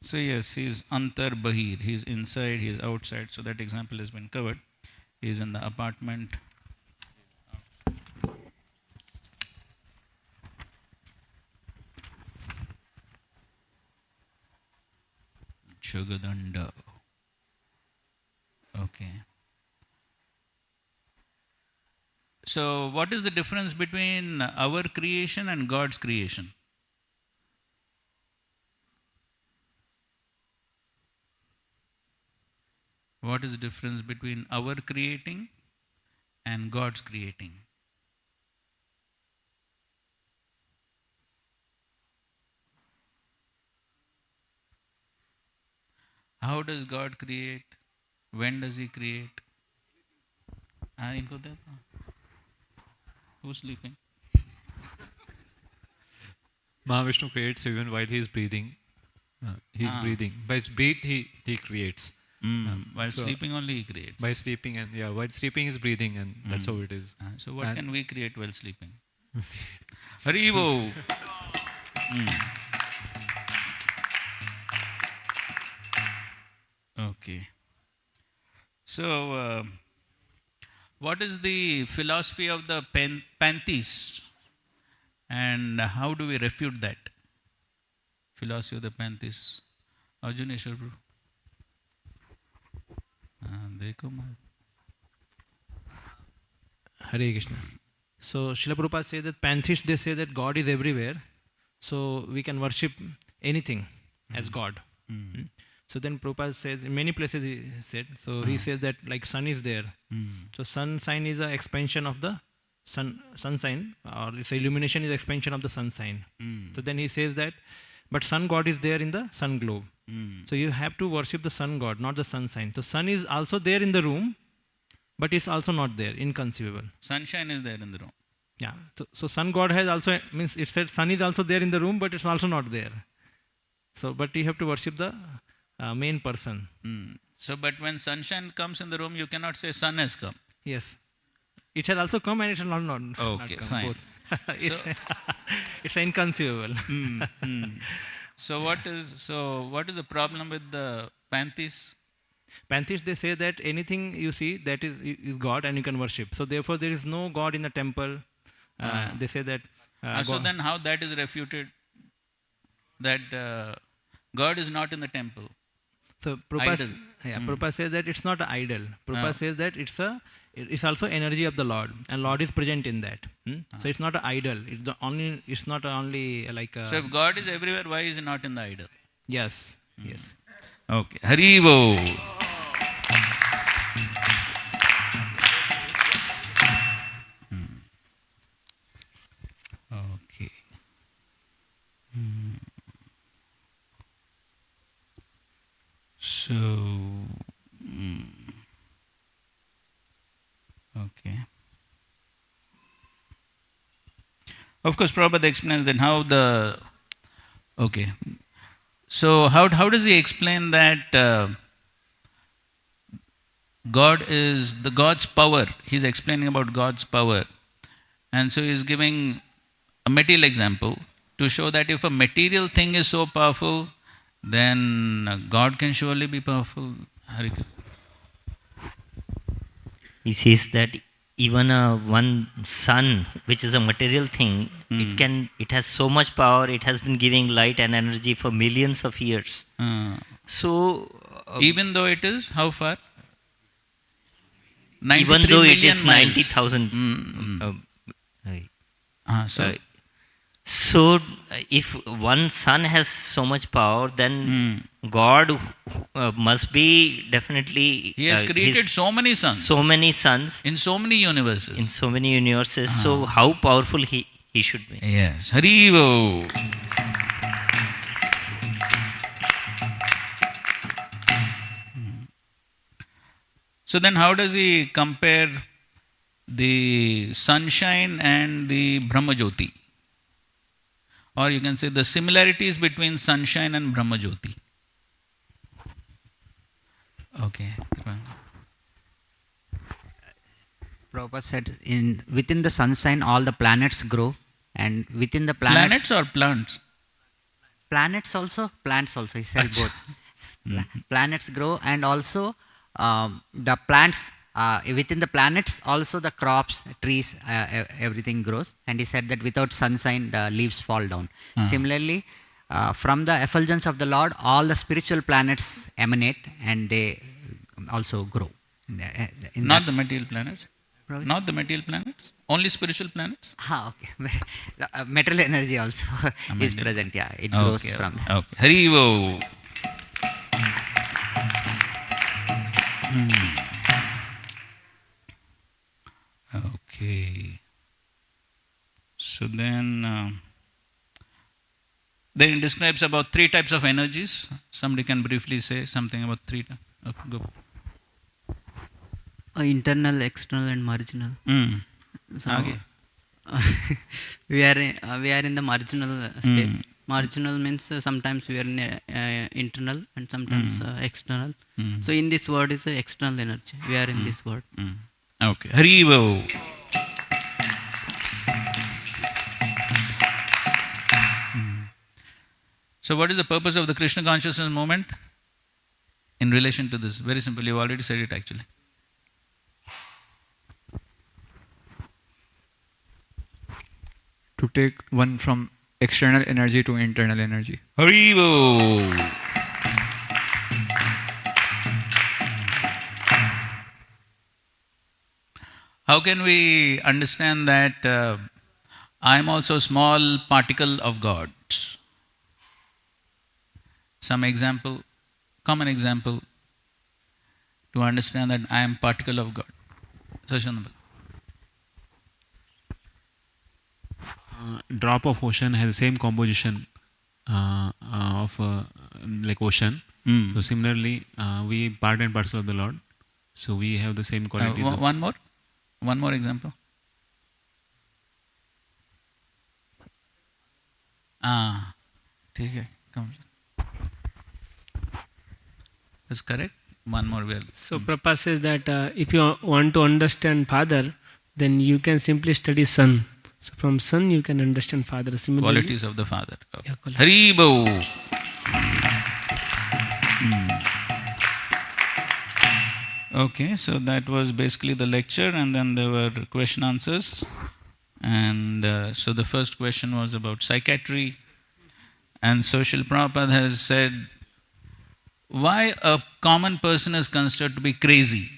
So yes, he is antar bahir. He is inside, he is outside. So that example has been covered. He is in the apartment. Jagadanda. Okay. So what is the difference between our creation and God's creation? What is the difference between our creating and God's creating? How does God create? When does he create? Who's sleeping? Mahavishnu creates even while he is breathing. He is breathing. By his breath he creates. While sleeping only he creates. By sleeping while sleeping he is breathing, and that's how it is. So what can we create while sleeping? Haribo! Okay. So, what is the philosophy of the pantheists, and how do we refute that? Philosophy of the pantheists. Arjuneshwar Prabhu. Dekho maat. Hare Krishna. So Srila Prabhupada says that pantheists, they say that God is everywhere, so we can worship anything as God. So then Prabhupada says, in many places he said, so he says that like sun is there. So sun sign is an expansion of the sun sign, or it's illumination is expansion of the sun sign. So then he says that, but sun God is there in the sun globe. So you have to worship the sun God, not the sun sign. So sun is also there in the room, but it's also not there, inconceivable. Sunshine is there in the room. Yeah. So sun God has also, means it said sun is also there in the room, but it's also not there. So, but you have to worship the main person. So, but when sunshine comes in the room, you cannot say sun has come. Yes. It has also come and it has not Okay, come, fine. both. It's inconceivable. So what is the problem with the pantheists? Pantheists, they say that anything you see, that is God and you can worship. So therefore there is no God in the temple. They say that so then how that is refuted? That God is not in the temple. So Prabhupada says that it's not an idol. Prabhupada says that it's also energy of the Lord, and Lord is present in that. So it's not an idol. It's not only like. So if God is everywhere, why is He not in the idol? Yes. Yes. Okay. Haribo. Okay. So, okay. Of course, Prabhupada explains that how the, okay. So, how does he explain that God is God's power? He's explaining about God's power. And so he's giving a material example to show that if a material thing is so powerful, then God can surely be powerful. He says that even one sun, which is a material thing, it has so much power. It has been giving light and energy for millions of years. So even though it is how far? Even though it is 90,000. So if one sun has so much power, then God must be definitely. He has created so many suns. So many suns. In so many universes. In so many universes. So how powerful he should be. Yes. Haribo. So then how does he compare the sunshine and the Brahmajyoti? Or you can say the similarities between sunshine and Brahmajyoti. Okay. Prabhupada said within the sunshine all the planets grow, and within the planets or plants? Planets also, plants also, he said both. Planets grow, and also the plants, within the planets also the crops, trees, everything grows. And he said that without sunshine the leaves fall down. Similarly, from the effulgence of the Lord, all the spiritual planets emanate and they also grow. Not the material planets? Not the material planets? Only spiritual planets? Okay. Material energy also is present, yeah. It grows from that. Okay. Haribo. Okay. So then it describes about 3 types of energies. Somebody can briefly say something about 3. Okay, go. Internal, external, and marginal. So okay. we are in the marginal state. Marginal means sometimes we are in internal and sometimes external. So in this word is external energy. We are in this word. Okay. Haribo. So what is the purpose of the Krishna consciousness movement in relation to this? Very simple, you've already said it actually. To take one from external energy to internal energy. Haribo! How can we understand that I am also a small particle of God? Some example, common example to understand that I am particle of God. Sashanabha. Drop of ocean has the same composition of like ocean. So similarly, we part and parcel of the Lord. So we have the same qualities. One more example. Okay, come. That's correct. One more well. So Prabhupada says that if you want to understand Father, then you can simply study Son. So from Son you can understand Father. Similarly, Qualities of the Father. Yeah, Haribo. Okay, so that was basically the lecture, and then there were question answers. And so the first question was about psychiatry. And so Srila Prabhupada has said, why a common person is considered to be crazy?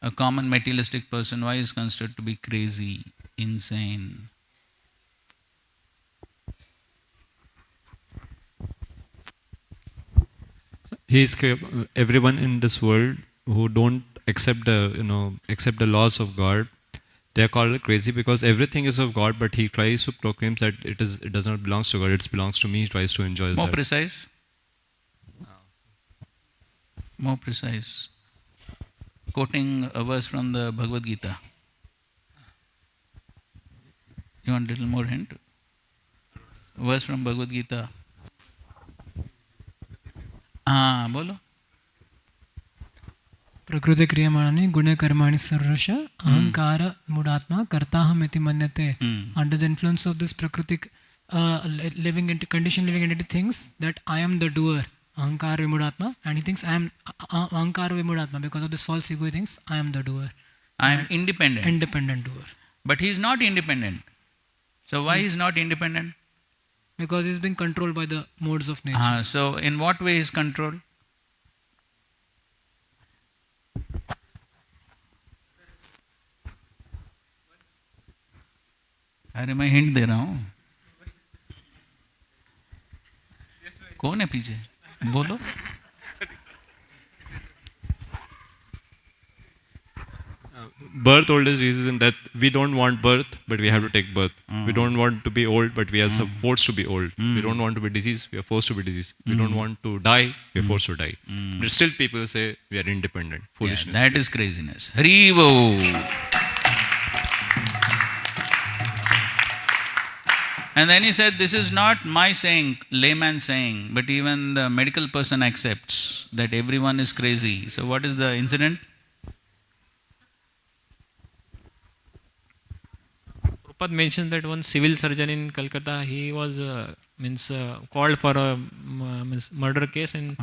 A common materialistic person, why is considered to be crazy, insane? Everyone in this world who don't accept the laws of God, they are called crazy because everything is of God, but he tries to proclaim that it does not belong to God, it belongs to me. He tries to enjoy More that. precise? More precise. Quoting a verse from the Bhagavad Gita. You want a little more hint? A verse from Bhagavad Gita. Bolo. प्रकृति क्रियमाणानि गुणे कर्माणि सर्वश अहंकार मूढ़ात्मा कर्ताहम इति मन्यते. Under the influence of this prakritic living entity thinks that I am the doer, ahankara vimudatma, and he thinks I am ahankara vimudatma. Because of this false ego, he thinks I am the doer. I am independent. Independent doer. But he is not independent. So why he is not independent? Because he is being controlled by the modes of nature. So in what way is controlled? अरे मैं hint दे रहा हूँ. कौन है पीछे? बोलो. Birth, old age, disease, and death. We don't want birth, but we have to take birth. We don't want to be old, but we are forced to be old. We don't want to be diseased, we are forced to be diseased. We don't want to die, we are forced to die. But still people say we are independent. Foolishness. Yeah, that is craziness. Haribo. And then he said, this is not my saying, layman saying, but even the medical person accepts that everyone is crazy. So what is the incident? Prabhupada mentioned that one civil surgeon in Calcutta, he was called for a murder case, and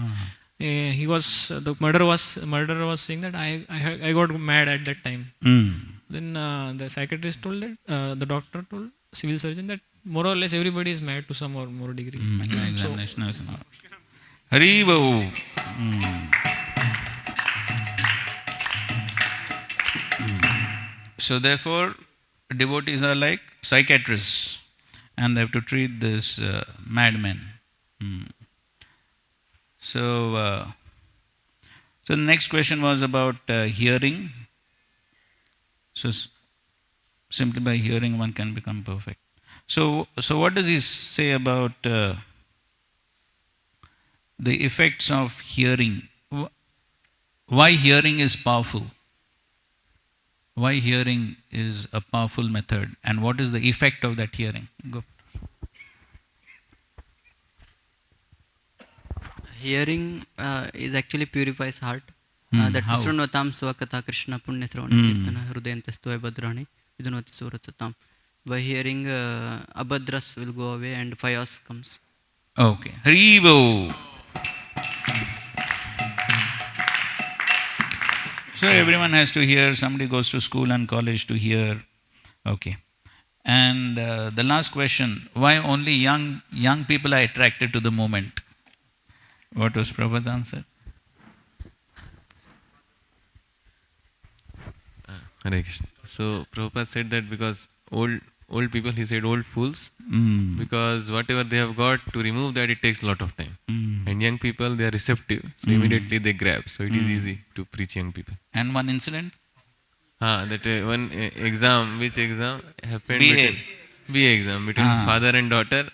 the murderer was saying that I got mad at that time. Then the psychiatrist told that the doctor told civil surgeon that more or less everybody is mad to some or more degree. Haribo. So therefore, devotees are like psychiatrists, and they have to treat this madman. So the next question was about hearing. So simply by hearing one can become perfect. So what does he say about the effects of hearing? Why hearing is powerful? Why hearing is a powerful method, and what is the effect of that hearing? Go. Hearing is actually purifies heart. That Srunotam Swakatha Krishna Punya Sravana Kirtana Hrudayantastu Vadrani Vidunoti Surasatam. by hearing abhadras will go away and fayos comes. Okay. Haribo. So everyone has to hear, somebody goes to school and college to hear. Okay. And the last question, why only young people are attracted to the moment? What was Prabhupada's answer? Hare Krishna. So Prabhupada said that because old people, he said old fools, because whatever they have got, to remove that it takes a lot of time. And young people, they are receptive, so immediately they grab. So it is easy to preach young people. And one incident? That one exam, which exam happened? BA. BA exam between father and daughter.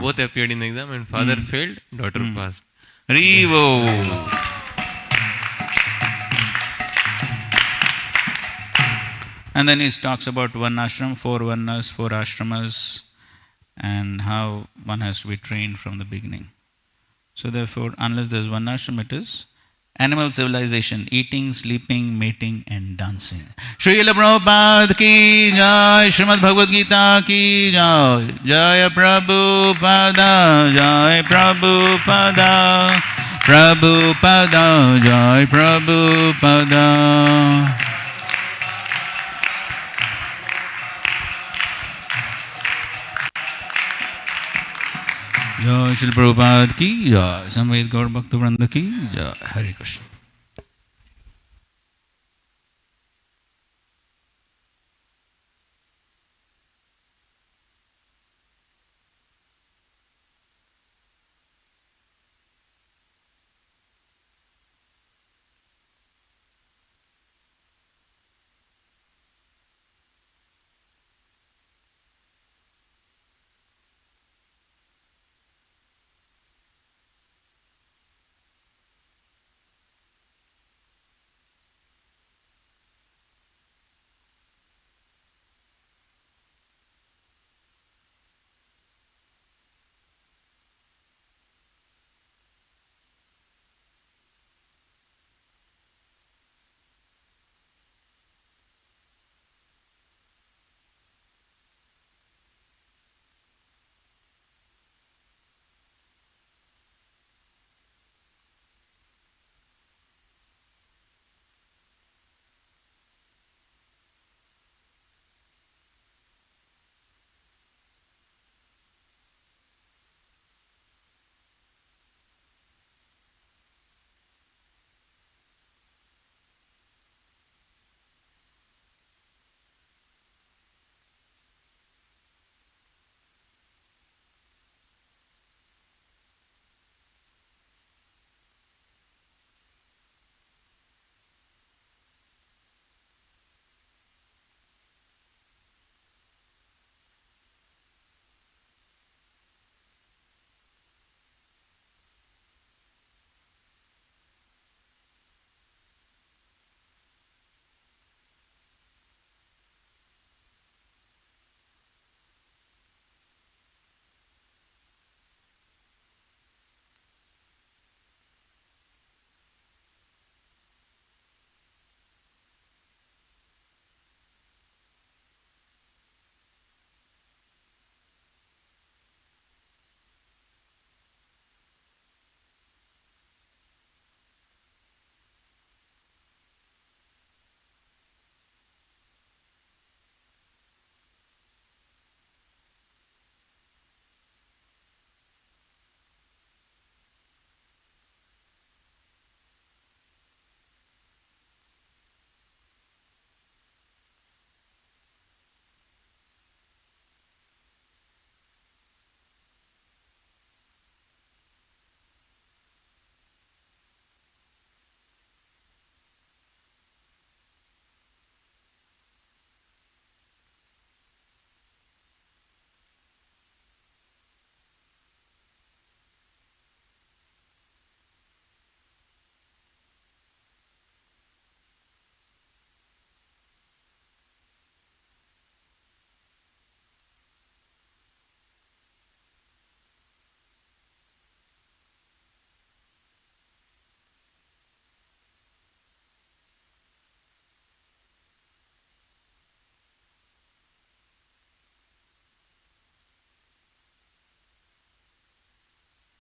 Both appeared in the exam, and father failed, daughter passed. Haribo. And then he talks about one ashram, 4 varnas, 4 ashramas, and how one has to be trained from the beginning. So therefore, unless there's one ashram, it is animal civilization, eating, sleeping, mating, and dancing. Srila Prabhupada ki jai, Srimad Bhagavad Gita ki jai, Jaya Prabhupada, Jai Prabhupada, Prabhupada, Jai Prabhupada. Jai Srila Prabhupada ki jai, Samved Gaur Bhakta Vrinda ki jai, Hare Krishna.